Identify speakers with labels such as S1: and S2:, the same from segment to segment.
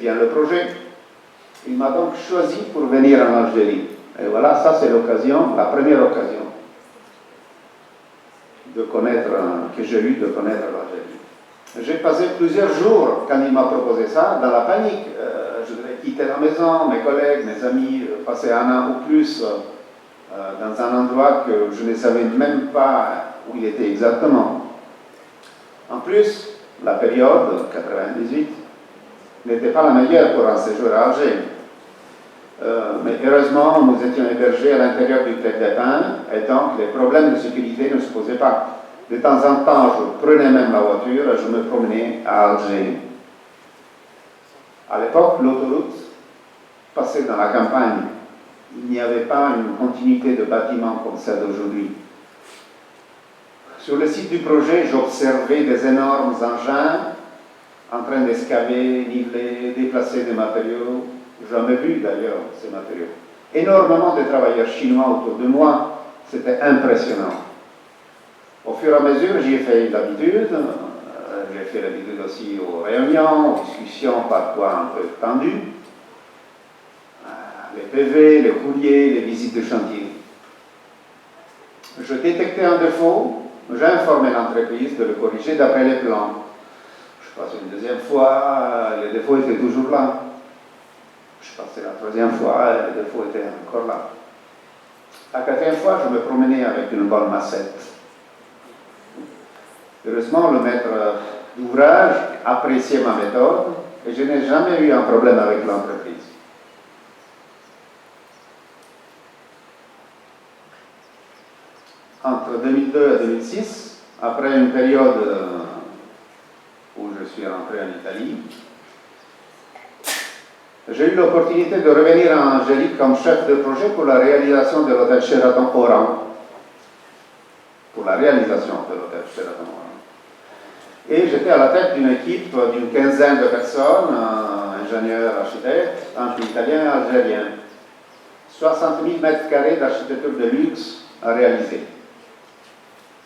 S1: bien le projet. Il m'a donc choisi pour venir en Algérie. Et voilà, ça c'est l'occasion, la première occasion de connaître, que j'ai eu de connaître l'Algérie. J'ai passé plusieurs jours, quand il m'a proposé ça, dans la panique. Je devais quitter la maison, mes collègues, mes amis, passer un an ou plus dans un endroit que je ne savais même pas où il était exactement. En plus, la période, 98, n'était pas la meilleure pour un séjour à Alger. Mais heureusement, nous étions hébergés à l'intérieur du Club des Pins, et donc les problèmes de sécurité ne se posaient pas. De temps en temps, je prenais même la voiture et je me promenais à Alger. À l'époque, l'autoroute passait dans la campagne. Il n'y avait pas une continuité de bâtiments comme celle d'aujourd'hui. Sur le site du projet, j'observais des énormes engins en train d'excaver, niveler, déplacer des matériaux. Jamais vu d'ailleurs ces matériaux. Énormément de travailleurs chinois autour de moi, c'était impressionnant. Au fur et à mesure, j'y ai fait l'habitude. J'ai fait l'habitude aussi aux réunions, aux discussions parfois un peu tendues. Les PV, les courriers, les visites de chantier. Je détectais un défaut, j'ai informé l'entreprise de le corriger d'après les plans. Je passe une deuxième fois, les défauts étaient toujours là. Je passais la troisième fois, et les défauts étaient encore là. La quatrième fois, je me promenais avec une bonne massette. Heureusement, le maître d'ouvrage appréciait ma méthode et je n'ai jamais eu un problème avec l'entreprise. Entre 2002 et 2006, après une période où je suis rentré en Italie, j'ai eu l'opportunité de revenir en Algérie comme chef de projet pour la réalisation de l'hôtel Sheraton Oran. Pour la réalisation de l'hôtel Sheraton Oran. Et j'étais à la tête d'une équipe d'une quinzaine de personnes, ingénieurs, architectes, entre italiens et algériens. 60 000 mètres carrés d'architecture de luxe à réaliser.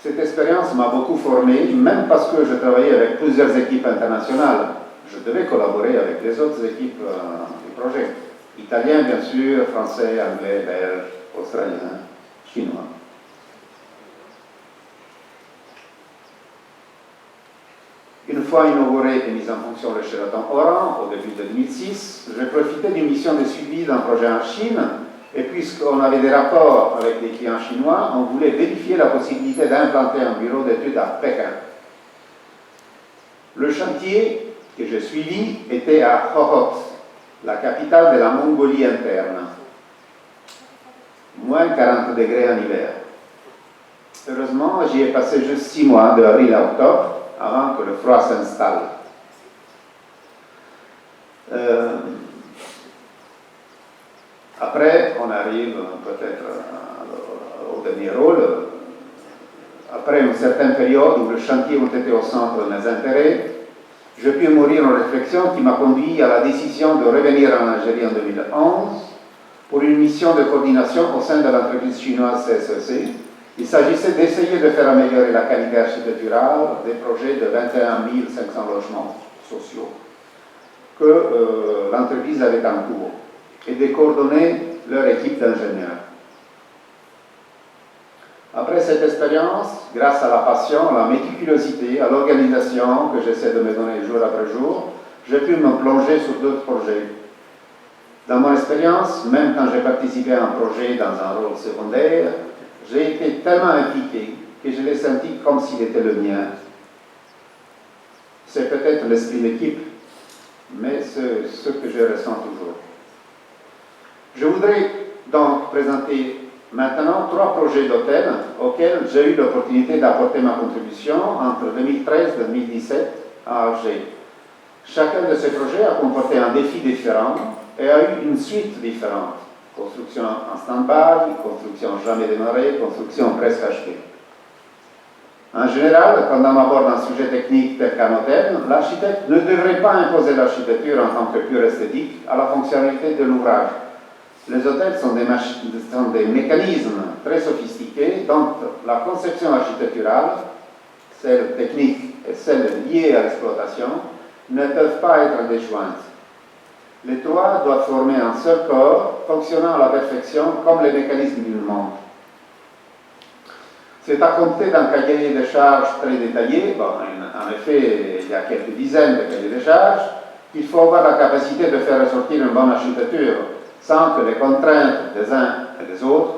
S1: Cette expérience m'a beaucoup formé, même parce que je travaillais avec plusieurs équipes internationales. Je devais collaborer avec les autres équipes du projet. Italiens, bien sûr, français, anglais, belges, australiens, chinois. Une fois inauguré et mis en fonction le Sheraton Oran, au début de 2006, j'ai profité d'une mission de suivi d'un projet en Chine, et puisqu'on avait des rapports avec des clients chinois, on voulait vérifier la possibilité d'implanter un bureau d'études à Pékin. Le chantier que j'ai suivi était à Hohhot, la capitale de la Mongolie interne. Moins 40 degrés en hiver. Heureusement, j'y ai passé juste 6 mois, de avril à octobre, avant que le froid s'installe. Après, on arrive peut-être au dernier rôle. Après une certaine période où le chantier ont été au centre de mes intérêts, je puis mourir en réflexion qui m'a conduit à la décision de revenir en Algérie en 2011 pour une mission de coordination au sein de l'entreprise chinoise CSEC. Il s'agissait d'essayer de faire améliorer la qualité architecturale des projets de 21 500 logements sociaux que l'entreprise avait en cours et de coordonner leur équipe d'ingénieurs. Après cette expérience, grâce à la passion, à la méticulosité, à l'organisation que j'essaie de me donner jour après jour, j'ai pu me plonger sur d'autres projets. Dans mon expérience, même quand j'ai participé à un projet dans un rôle secondaire, j'ai été tellement impliqué que je l'ai senti comme s'il était le mien. C'est peut-être l'esprit d'équipe, mais c'est ce que je ressens toujours. Je voudrais donc présenter maintenant 3 projets d'hôtels auxquels j'ai eu l'opportunité d'apporter ma contribution entre 2013 et 2017 à Alger. Chacun de ces projets a comporté un défi différent et a eu une suite différente. Construction en stand-by, construction jamais démarrée, construction presque achevée. En général, quand on aborde un sujet technique tel qu'un hôtel, l'architecte ne devrait pas imposer l'architecture en tant que pure esthétique à la fonctionnalité de l'ouvrage. Les hôtels sont des mécanismes très sophistiqués dont la conception architecturale, celle technique et celle liée à l'exploitation, ne peuvent pas être déjointes. Les trois doivent former un seul corps, fonctionnant à la perfection comme les mécanismes d'une montre. C'est à compter d'un cahier de charges très détaillé, bon, en effet, il y a quelques dizaines de cahiers de charges, qu'il faut avoir la capacité de faire ressortir une bonne architecture, sans que les contraintes des uns et des autres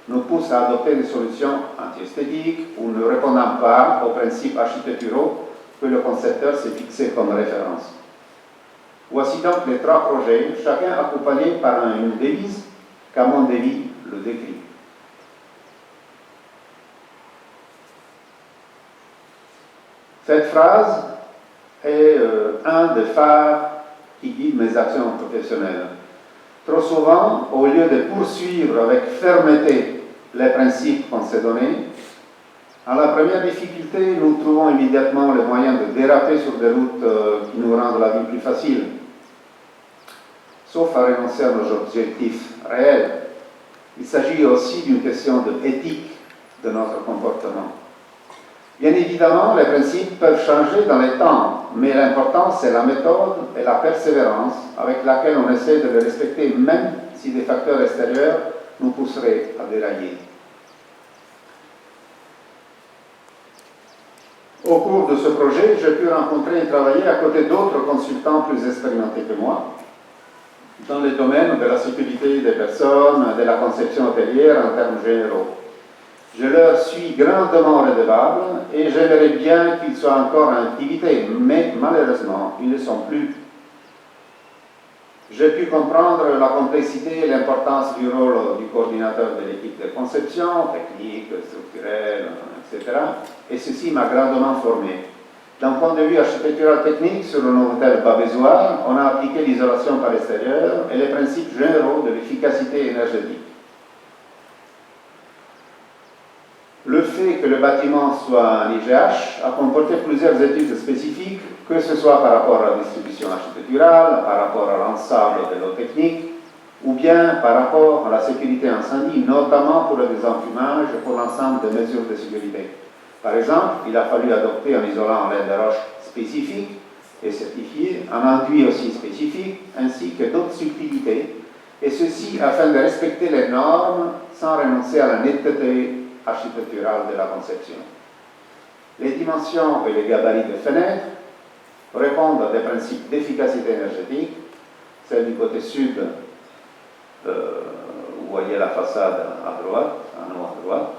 S1: nous poussent à adopter des solutions anti-esthétiques ou ne répondant pas aux principes architecturaux que le concepteur s'est fixé comme référence. Voici donc les trois projets, chacun accompagné par une devise qu'Amon-Daly le décrit. Cette phrase est un des phares qui guide mes actions professionnelles. Trop souvent, au lieu de poursuivre avec fermeté les principes qu'on s'est donnés, à la première difficulté, nous trouvons immédiatement le moyen de déraper sur des routes qui nous rendent la vie plus facile, sauf à renoncer à nos objectifs réels. Il s'agit aussi d'une question d'éthique de notre comportement. Bien évidemment, les principes peuvent changer dans les temps, mais l'important, c'est la méthode et la persévérance avec laquelle on essaie de les respecter, même si des facteurs extérieurs nous pousseraient à dérailler. Au cours de ce projet, j'ai pu rencontrer et travailler à côté d'autres consultants plus expérimentés que moi, dans les domaines de la sécurité des personnes, de la conception hôtelière en termes généraux. Je leur suis grandement redevable et j'aimerais bien qu'ils soient encore en activité, mais malheureusement, ils ne le sont plus. J'ai pu comprendre la complexité et l'importance du rôle du coordinateur de l'équipe de conception, technique, structurelle, etc. Et ceci m'a grandement formé. D'un point de vue architectural technique, sur le nouveau hôtel Babézois, on a appliqué l'isolation par l'extérieur et les principes généraux de l'efficacité énergétique. Le fait que le bâtiment soit un IGH a comporté plusieurs études spécifiques, que ce soit par rapport à la distribution architecturale, par rapport à l'ensemble de l'eau technique, ou bien par rapport à la sécurité incendie, notamment pour le désenfumage et pour l'ensemble des mesures de sécurité. Par exemple, il a fallu adopter un isolant en laine de roche spécifique et certifié, un enduit aussi spécifique, ainsi que d'autres subtilités, et ceci afin de respecter les normes sans renoncer à la netteté architecturale de la conception. Les dimensions et les gabarits des fenêtres répondent à des principes d'efficacité énergétique. Celle du côté sud, vous voyez la façade à droite, en haut à droite,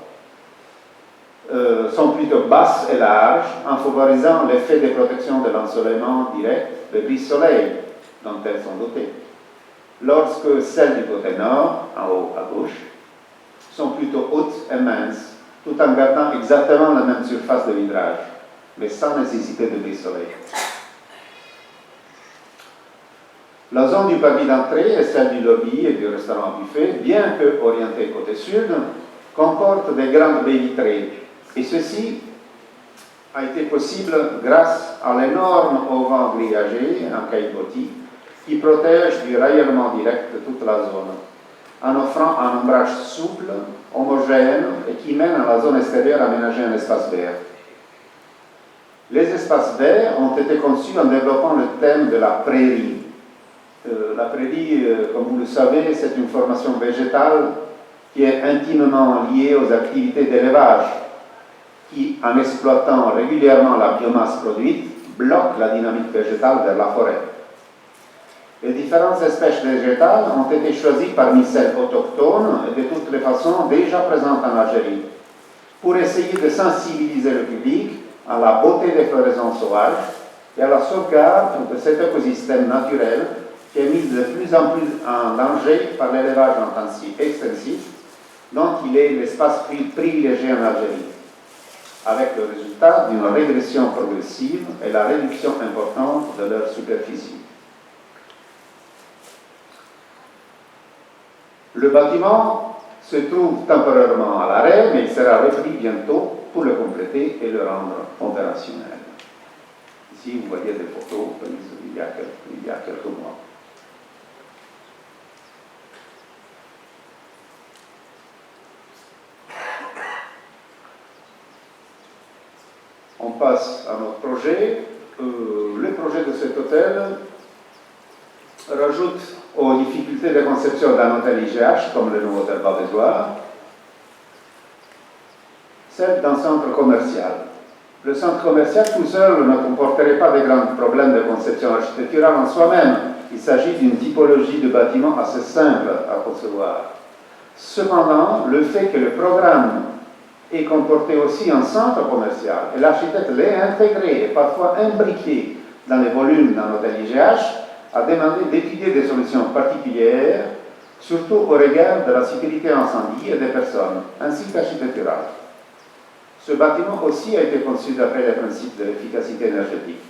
S1: sont plutôt basses et larges, en favorisant l'effet de protection de l'ensoleillement direct, le brise-soleil dont elles sont dotées. Lorsque celles du côté nord, en haut à gauche, sont plutôt hautes et minces, tout en gardant exactement la même surface de vitrage, mais sans nécessité de brise-soleil. La zone du pavillon d'entrée et celle du lobby et du restaurant buffet, bien que orientée côté sud, comportent des grandes baies vitrées. Et ceci a été possible grâce à l'énorme auvent grillagé en caillebotis qui protège du rayonnement direct de toute la zone, en offrant un ombrage souple, homogène et qui mène à la zone extérieure aménagée en espace vert. Les espaces verts ont été conçus en développant le thème de la prairie. La prairie, comme vous le savez, c'est une formation végétale qui est intimement liée aux activités d'élevage, qui, en exploitant régulièrement la biomasse produite, bloque la dynamique végétale vers la forêt. Les différentes espèces végétales ont été choisies parmi celles autochtones et de toutes les façons déjà présentes en Algérie, pour essayer de sensibiliser le public à la beauté des floraisons sauvages et à la sauvegarde de cet écosystème naturel qui est mis de plus en plus en danger par l'élevage extensif, dont il est l'espace privilégié en Algérie, avec le résultat d'une régression progressive et la réduction importante de leur superficie. Le bâtiment se trouve temporairement à l'arrêt, mais il sera repris bientôt pour le compléter et le rendre opérationnel. Ici, vous voyez des photos prises il y a quelques mois. On passe à notre projet. Le projet de cet hôtel rajoute aux difficultés de conception d'un hôtel IGH, comme le nouveau hôtel Babesoire, celle d'un centre commercial. Le centre commercial tout seul ne comporterait pas de grands problèmes de conception architecturale en soi-même. Il s'agit d'une typologie de bâtiment assez simple à concevoir. Cependant, le fait que le programme ait comporté aussi un centre commercial et l'architecte l'ait intégré et parfois imbriqué dans les volumes d'un hôtel IGH a demandé d'étudier des solutions particulières, surtout au regard de la sécurité incendie et des personnes, ainsi qu'architecturale. Ce bâtiment aussi a été conçu d'après les principes de l'efficacité énergétique.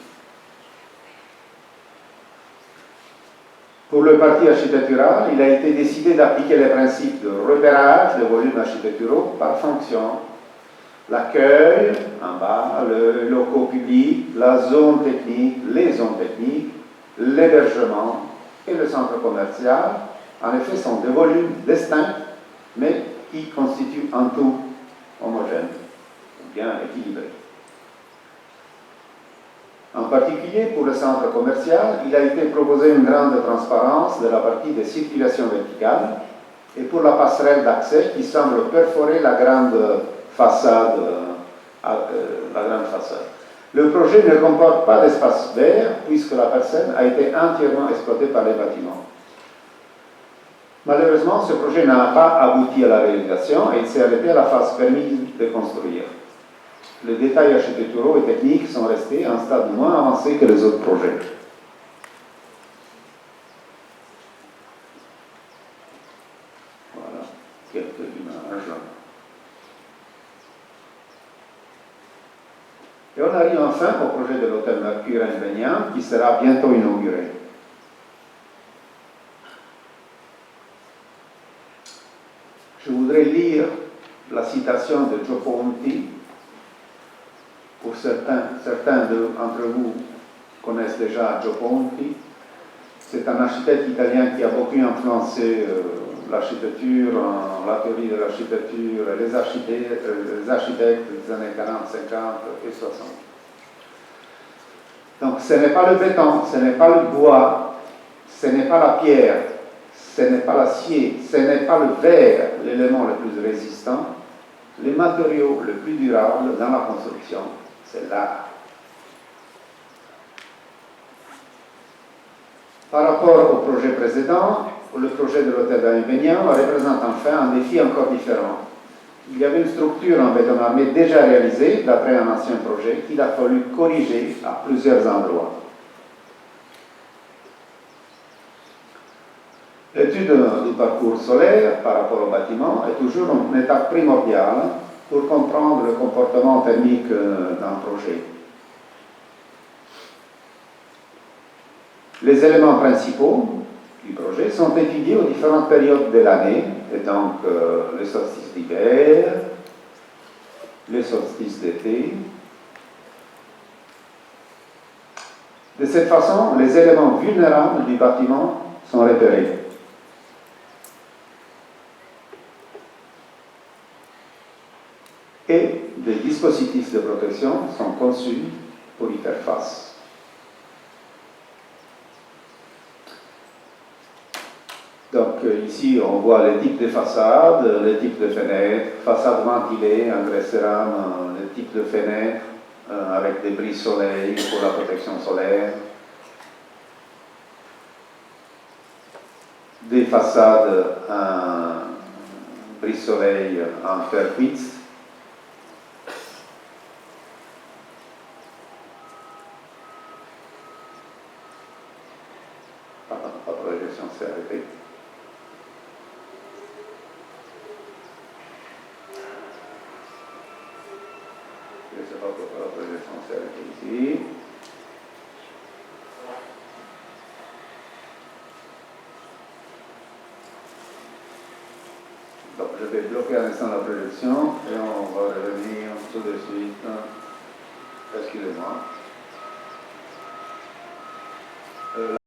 S1: Pour le parti architectural, il a été décidé d'appliquer les principes de repérage des volumes architecturaux par fonction. L'accueil, en bas, le locaux publics, la zone technique, les zones techniques, l'hébergement et le centre commercial, en effet, sont des volumes distincts, mais qui constituent un tout homogène, ou bien équilibré. En particulier, pour le centre commercial, il a été proposé une grande transparence de la partie de circulation verticale et pour la passerelle d'accès qui semble perforer la grande façade. Le projet ne comporte pas d'espace vert puisque la parcelle a été entièrement exploitée par les bâtiments. Malheureusement, ce projet n'a pas abouti à la réalisation et il s'est arrêté à la phase permise de construire. Les détails architecturaux et techniques sont restés à un stade moins avancé que les autres projets. Voilà, quelques images. Et on arrive enfin au projet de l'hôtel Mercure à Invegnan, qui sera bientôt inauguré. Je voudrais lire la citation de Gio Ponti. Pour certains d'entre vous connaissent déjà Gio Ponti. C'est un architecte italien qui a beaucoup influencé l'architecture, la théorie de l'architecture, les architectes des années 40, 50 et 60. Donc ce n'est pas le béton, ce n'est pas le bois, ce n'est pas la pierre, ce n'est pas l'acier, ce n'est pas le verre l'élément le plus résistant. Les matériaux les plus durables dans la construction, c'est l'art. Par rapport au projet précédent, le projet de l'hôtel d'Invegnan représente enfin un défi encore différent. Il y avait une structure en béton armé déjà réalisée d'après un ancien projet qu'il a fallu corriger à plusieurs endroits. L'étude du parcours solaire par rapport au bâtiment est toujours une étape primordiale pour comprendre le comportement thermique d'un projet. Les éléments principaux du projet sont étudiés aux différentes périodes de l'année, et donc les solstices d'hiver, les solstices d'été. De cette façon, les éléments vulnérables du bâtiment sont repérés. Et des dispositifs de protection sont conçus pour y faire face. Donc ici, on voit les types de façades, les types de fenêtres, façades ventilées en grès cérame, les types de fenêtres avec des brise soleil pour la protection solaire, des façades en brise soleil en fer cuite. La projection s'est arrêtée. Je ne sais pas pourquoi la projection s'est arrêtée ici. Donc je vais bloquer un instant la projection et on va revenir tout de suite. Excusez-moi.